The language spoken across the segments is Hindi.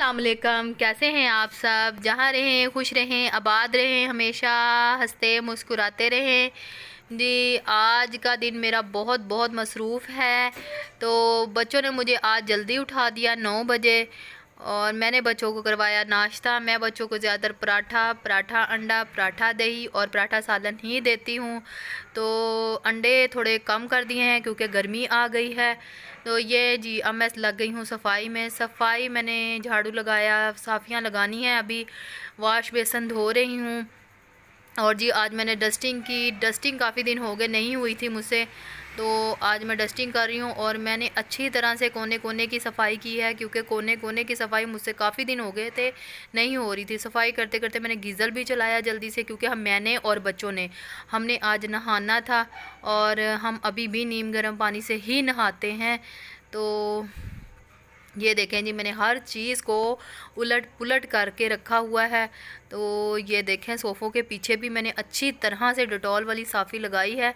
अस्सलामुअलैकुम, कैसे हैं आप सब। जहाँ रहें खुश रहें, आबाद रहें, हमेशा हंसते मुस्कुराते रहें। जी, आज का दिन मेरा बहुत बहुत मसरूफ़ है। तो बच्चों ने मुझे आज जल्दी उठा दिया 9 बजे, और मैंने बच्चों को करवाया नाश्ता। मैं बच्चों को ज़्यादातर पराठा अंडा, पराठा दही और पराठा सालन ही देती हूँ। तो अंडे थोड़े कम कर दिए हैं क्योंकि गर्मी आ गई है। तो ये जी, अब मैं लग गई हूँ सफाई में। सफाई मैंने झाड़ू लगाया, साफ़ियाँ लगानी है, अभी वाश बेसन धो रही हूँ। और जी, आज मैंने डस्टिंग की। डस्टिंग काफ़ी दिन हो गए नहीं हुई थी मुझसे, तो आज मैं डस्टिंग कर रही हूँ। और मैंने अच्छी तरह से कोने कोने की सफाई की है, क्योंकि कोने कोने की सफाई मुझसे काफ़ी दिन हो गए थे नहीं हो रही थी। सफाई करते करते मैंने गीज़र भी चलाया जल्दी से, क्योंकि मैंने और बच्चों ने हमने आज नहाना था, और हम अभी भी नीम गर्म पानी से ही नहाते हैं। तो ये देखें जी, मैंने हर चीज़ को उलट पुलट करके रखा हुआ है। तो ये देखें, सोफ़ों के पीछे भी मैंने अच्छी तरह से डेटॉल वाली साफ़ी लगाई है,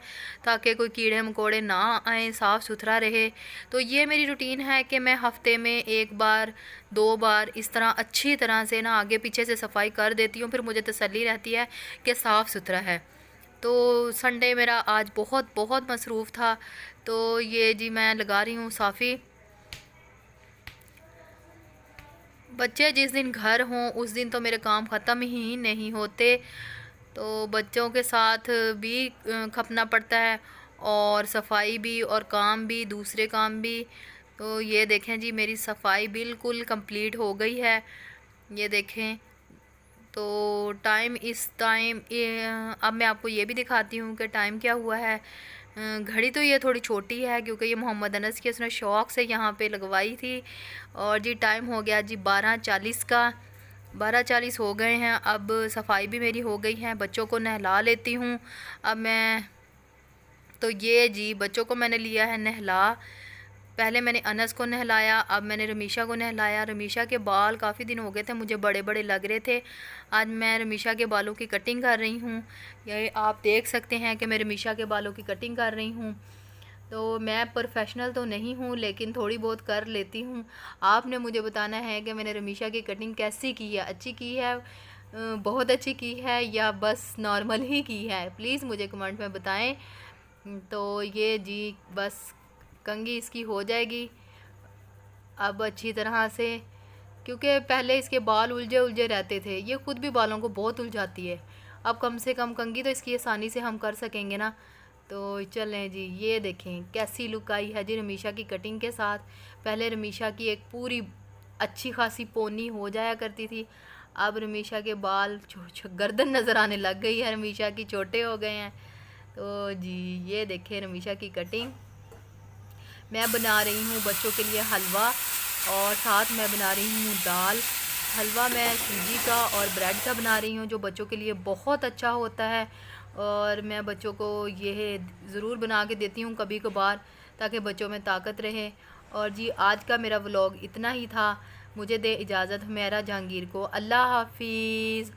ताकि कोई कीड़े मकोड़े ना आए, साफ़ सुथरा रहे। तो ये मेरी रूटीन है कि मैं हफ़्ते में 1 बार 2 बार इस तरह अच्छी तरह से ना आगे पीछे से सफाई कर देती हूँ। फिर मुझे तसल्ली रहती है कि साफ़ सुथरा है। तो संडे मेरा आज बहुत बहुत मसरूफ़ था। तो ये जी, मैं लगा रही हूँ साफ़ी। बच्चे जिस दिन घर हों उस दिन तो मेरे काम ख़त्म ही नहीं होते। तो बच्चों के साथ भी खपना पड़ता है, और सफाई भी, और काम भी, दूसरे काम भी। तो ये देखें जी, मेरी सफाई बिल्कुल कंप्लीट हो गई है। ये देखें। तो टाइम इस टाइम अब मैं आपको ये भी दिखाती हूँ कि टाइम क्या हुआ है। घड़ी तो ये थोड़ी छोटी है, क्योंकि ये मोहम्मद अनस की उसने शौक़ से यहाँ पे लगवाई थी। और जी, टाइम हो गया जी 12:40 का। 12:40 हो गए हैं। अब सफाई भी मेरी हो गई है, बच्चों को नहला लेती हूँ अब मैं। तो ये जी, बच्चों को मैंने लिया है नहला। पहले मैंने अनस को नहलाया, अब मैंने रमीशा को नहलाया। रमीशा के बाल काफ़ी दिन हो गए थे, मुझे बड़े बड़े लग रहे थे। आज मैं रमीशा के बालों की कटिंग कर रही हूँ। ये आप देख सकते हैं कि मैं रमीशा के बालों की कटिंग कर रही हूँ। तो मैं प्रोफेशनल तो नहीं हूँ, लेकिन थोड़ी बहुत कर लेती हूँ। आपने मुझे बताना है कि मैंने रमीशा की कटिंग कैसी की है, अच्छी की है, बहुत अच्छी की है, या बस नॉर्मल ही की है। प्लीज़ मुझे कमेंट में बताएं। तो ये जी, बस कंघी इसकी हो जाएगी अब अच्छी तरह से, क्योंकि पहले इसके बाल उलझे उलझे रहते थे। ये खुद भी बालों को बहुत उलझाती है। अब कम से कम कंघी तो इसकी आसानी से हम कर सकेंगे ना। तो चलें जी, ये देखें कैसी लुक आई है जी रमीशा की कटिंग के साथ। पहले रमीशा की एक पूरी अच्छी खासी पोनी हो जाया करती थी, अब रमीशा के बाल गर्दन नज़र आने लग गई है, रमीशा की छोटे हो गए हैं। तो जी, ये देखें रमीशा की कटिंग। मैं बना रही हूँ बच्चों के लिए हलवा, और साथ मैं बना रही हूँ दाल। हलवा मैं सूजी का और ब्रेड का बना रही हूँ, जो बच्चों के लिए बहुत अच्छा होता है। और मैं बच्चों को ये ज़रूर बना के देती हूँ कभी कभार, ताकि बच्चों में ताकत रहे। और जी, आज का मेरा व्लॉग इतना ही था। मुझे दे इजाज़त मेरा जहांगीर को। अल्लाह हाफिज़।